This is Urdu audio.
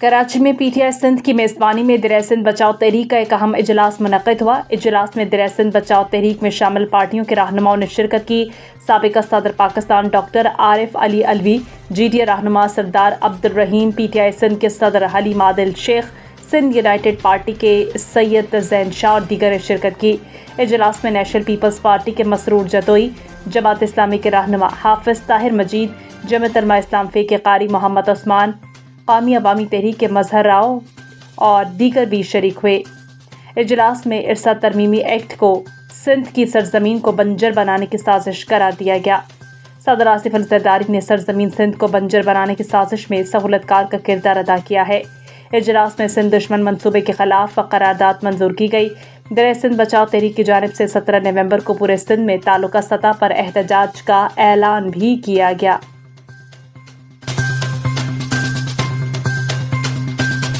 کراچی میں پی ٹی آئی سندھ کی میزبانی میں درع سندھ بچاؤ تحریک کا ایک اہم اجلاس منعقد ہوا۔ اجلاس میں درع سندھ بچاؤ تحریک میں شامل پارٹیوں کے رہنماؤں نے شرکت کی۔ سابق صدر Pakistan doctor Arif Ali Alvi, G D A رہنما Sardar Abdul Rahim, P T I Sindh کے صدر حلیم عادل شیخ، سندھ یونائیٹڈ پارٹی کے سید زین شاہ اور دیگر نے شرکت کی۔ اجلاس میں نیشنل پیپلز پارٹی کے مسرور جدوئی، جماعت اسلامی کے رہنما حافظ طاہر مجید، جمعیت علماء اسلام فے کے قاری محمد عثمان، قومی عوامی تحریک کے مظہر راؤ اور دیگر بھی شریک ہوئے۔ اجلاس میں ارثہ ترمیمی ایکٹ کو سندھ کی سرزمین کو بنجر بنانے کی سازش قرار دیا گیا۔ صدر آصف علی زرداری نے سرزمین سندھ کو بنجر بنانے کی سازش میں سہولت کار کا کردار ادا کیا ہے۔ اجلاس میں سندھ دشمن منصوبے کے خلاف قرارداد منظور کی گئی۔ درع سندھ بچاؤ تحریک کی جانب سے 17 نومبر کو پورے سندھ میں تعلقہ سطح پر احتجاج کا اعلان بھی کیا گیا۔